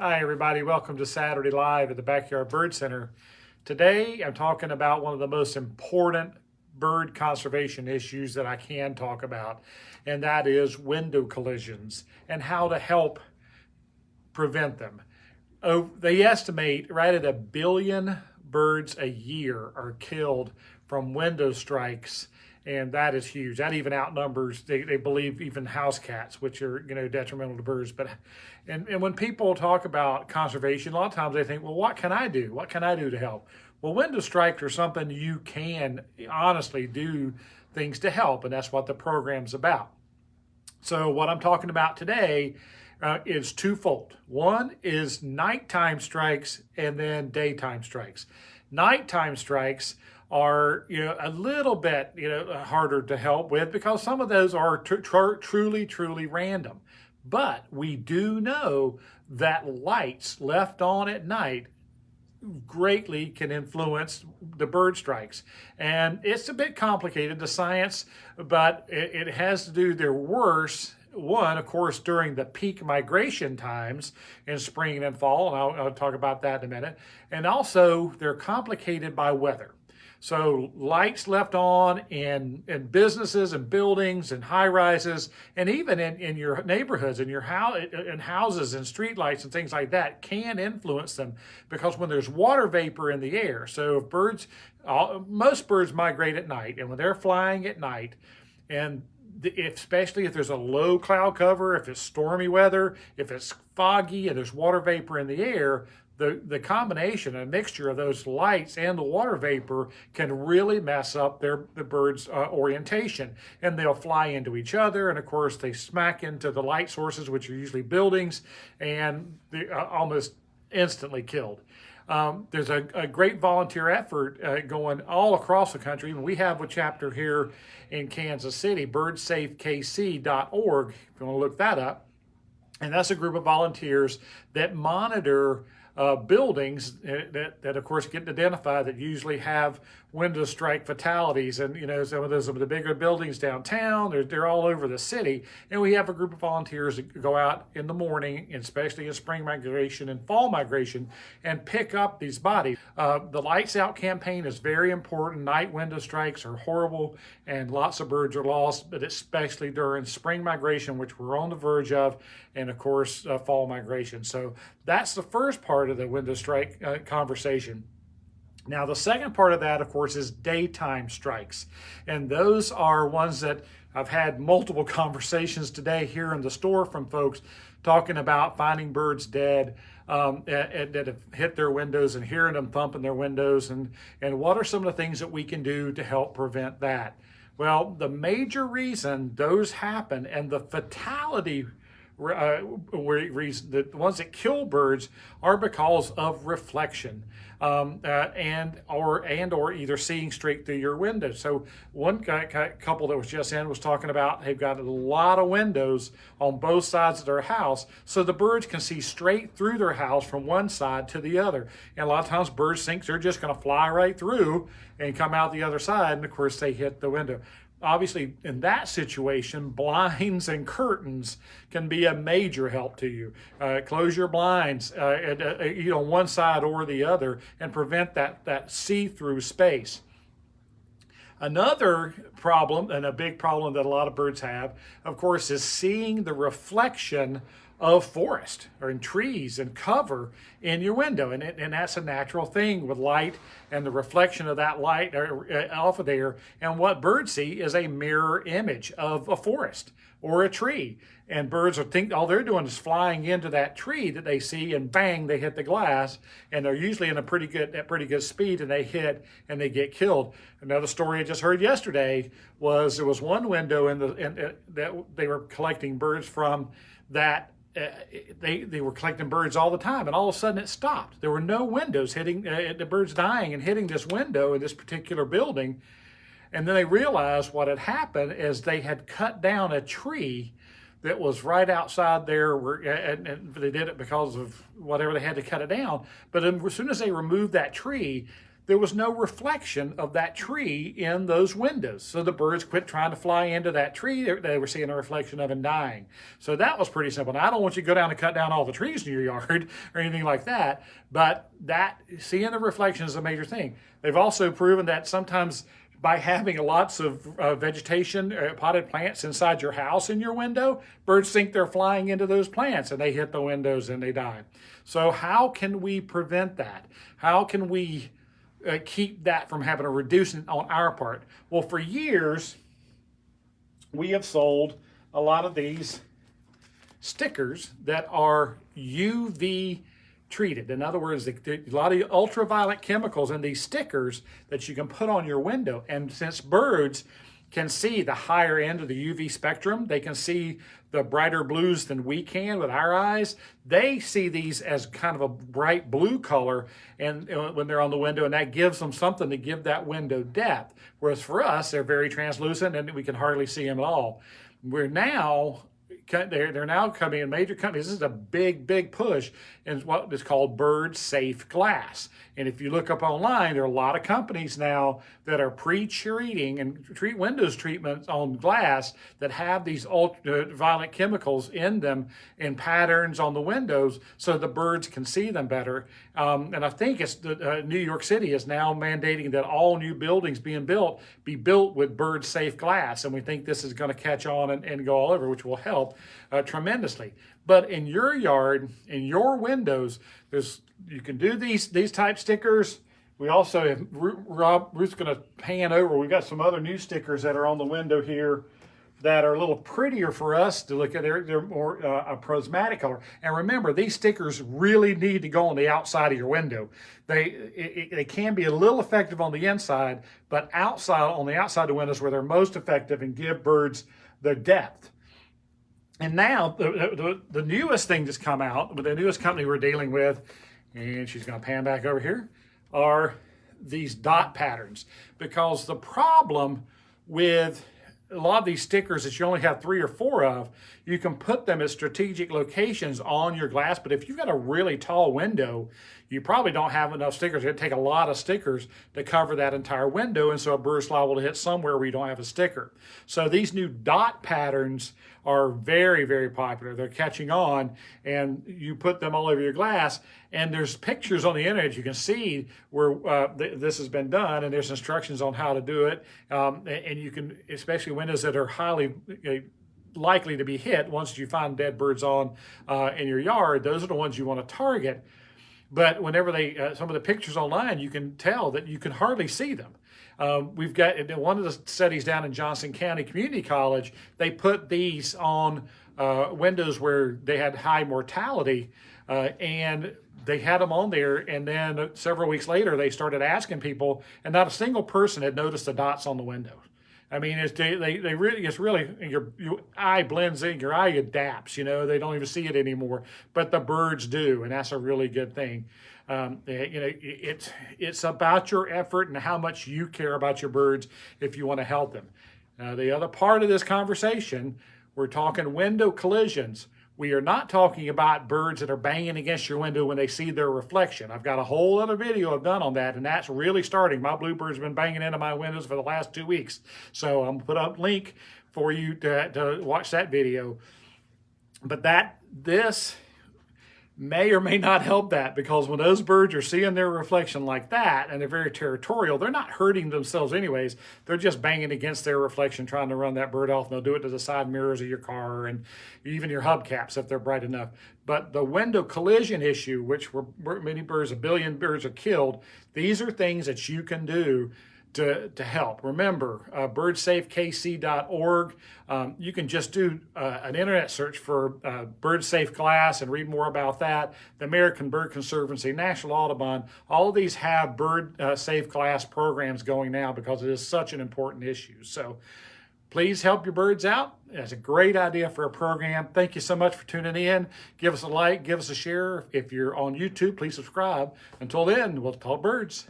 Hi everybody, welcome to Saturday Live at the Backyard Bird Center. Today I'm talking about one of the most important bird conservation issues that I can talk about, and that is window collisions and how to help prevent them. They estimate right at 1 billion birds a year are killed from window strikes, and that is huge. That even outnumbers, they believe, even house cats, which are detrimental to birds. But and when people talk about conservation, a lot of times they think, well, what can I do? What can I do to help? Well, window strikes are something you can honestly do things to help, and that's what the program's about. So what I'm talking about today is twofold. One is nighttime strikes and then daytime strikes. Nighttime strikes are a little bit harder to help with because some of those are truly random. But we do know that lights left on at night greatly can influence the bird strikes. And it's a bit complicated, the science, but it has to do, they're worse. One, of course, during the peak migration times in spring and fall, and I'll talk about that in a minute. And also, they're complicated by weather. So lights left on in businesses and buildings and high rises, and even in your neighborhoods, in your house, in houses and street lights and things like that can influence them, because when there's water vapor in the air, so if most birds migrate at night, and when they're flying at night, and especially if there's a low cloud cover, if it's stormy weather, if it's foggy and there's water vapor in the air, the combination, a mixture of those lights and the water vapor can really mess up the bird's orientation. And they'll fly into each other, and of course they smack into the light sources, which are usually buildings, and they're almost instantly killed. There's a great volunteer effort going all across the country. And we have a chapter here in Kansas City, birdsafekc.org, if you want to look that up. And that's a group of volunteers that monitor buildings that of course get identified that usually have window strike fatalities. And some of the bigger buildings downtown, they're all over the city. And we have a group of volunteers that go out in the morning, especially in spring migration and fall migration, and pick up these bodies. The Lights Out campaign is very important. Night window strikes are horrible and lots of birds are lost, but especially during spring migration, which we're on the verge of, and of course fall migration. So that's the first part of the window strike conversation. Now, the second part of that, of course, is daytime strikes. And those are ones that I've had multiple conversations today here in the store from folks talking about finding birds dead that have hit their windows and hearing them thumping their windows. And what are some of the things that we can do to help prevent that? Well, the major reason those happen, and the fatality reason, the ones that kill birds, are because of reflection and or either seeing straight through your window. So one couple that was just in was talking about they've got a lot of windows on both sides of their house, so the birds can see straight through their house from one side to the other. And a lot of times birds think they're just going to fly right through and come out the other side, and of course they hit the window. Obviously, in that situation, blinds and curtains can be a major help to you. Close your blinds on one side or the other and prevent that see-through space. Another problem, and a big problem that a lot of birds have, of course, is seeing the reflection of forest or in trees and cover in your window. And that's a natural thing with light and the reflection of that light off of there. And what birds see is a mirror image of a forest or a tree. And birds all they're doing is flying into that tree that they see, and bang, they hit the glass, and they're usually in at pretty good speed, and they hit and they get killed. Another story I just heard yesterday was there was one window that they were collecting birds from that they were collecting birds all the time, and all of a sudden it stopped. There were no windows hitting the birds dying and hitting this window in this particular building. And then they realized what had happened is they had cut down a tree that was right outside there, and they did it because of whatever they had to cut it down. But as soon as they removed that tree, there was no reflection of that tree in those windows. So the birds quit trying to fly into that tree they were seeing a reflection of and dying. So that was pretty simple. Now, I don't want you to go down and cut down all the trees in your yard or anything like that, but that seeing the reflection is a major thing. They've also proven that sometimes by having lots of vegetation, potted plants inside your house in your window, birds think they're flying into those plants and they hit the windows and they die. So how can we prevent that? How can we keep that from happening or reduce it on our part? Well, for years, we have sold a lot of these stickers that are UV treated. In other words, a lot of ultraviolet chemicals in these stickers that you can put on your window. And since birds can see the higher end of the UV spectrum, they can see the brighter blues than we can with our eyes. They see these as kind of a bright blue color and when they're on the window, and that gives them something to give that window depth. Whereas for us, they're very translucent and we can hardly see them at all. They're now coming in major companies. This is a big push in what is called bird safe glass. And if you look up online, there are a lot of companies now that are pre-treating and treat windows treatments on glass that have these ultraviolet chemicals in them in patterns on the windows so the birds can see them better. And I think it's New York City is now mandating that all new buildings being built be built with bird safe glass. And we think this is going to catch on and go all over, which will help tremendously. But in your yard, in your windows, you can do these type stickers. We also have, Ruth's going to pan over. We've got some other new stickers that are on the window here that are a little prettier for us to look at. They're more a prismatic color. And remember, these stickers really need to go on the outside of your window. They can be a little effective on the inside, but on the outside of the windows where they're most effective and give birds the depth. And now the newest thing that's come out, the newest company we're dealing with, and she's going to pan back over here, are these dot patterns. Because the problem with a lot of these stickers that you only have 3 or 4 of, you can put them at strategic locations on your glass, but if you've got a really tall window, you probably don't have enough stickers. It'd take a lot of stickers to cover that entire window, and so a bird's liable to hit somewhere where you don't have a sticker. So these new dot patterns are very popular. They're catching on, and you put them all over your glass, and there's pictures on the internet you can see where this has been done, and there's instructions on how to do it. And you can, especially windows that are highly likely to be hit once you find dead birds on in your yard, those are the ones you want to target. But whenever some of the pictures online, you can tell that you can hardly see them. We've got one of the studies down in Johnson County Community College. They put these on windows where they had high mortality, and they had them on there. And then several weeks later, they started asking people, and not a single person had noticed the dots on the windows. I mean, it's really your eye blends in, your eye adapts. They don't even see it anymore, but the birds do, and that's a really good thing. It's about your effort and how much you care about your birds if you want to help them. The other part of this conversation, we're talking window collisions. We are not talking about birds that are banging against your window when they see their reflection. I've got a whole other video I've done on that, and that's really starting. My bluebirds have been banging into my windows for the last 2 weeks. So I'm going to put up a link for you to watch that video. But this may or may not help that, because when those birds are seeing their reflection like that and they're very territorial, they're not hurting themselves anyways. They're just banging against their reflection, trying to run that bird off, and they'll do it to the side mirrors of your car and even your hubcaps if they're bright enough. But the window collision issue, which many birds, 1 billion birds are killed, these are things that you can do to help. Remember, birdsafekc.org. You can just do an internet search for bird safe glass and read more about that. The American Bird Conservancy, National Audubon, all of these have bird safe glass programs going now because it is such an important issue. So please help your birds out. That's a great idea for a program. Thank you so much for tuning in. Give us a like, give us a share. If you're on YouTube, please subscribe. Until then, we'll talk birds.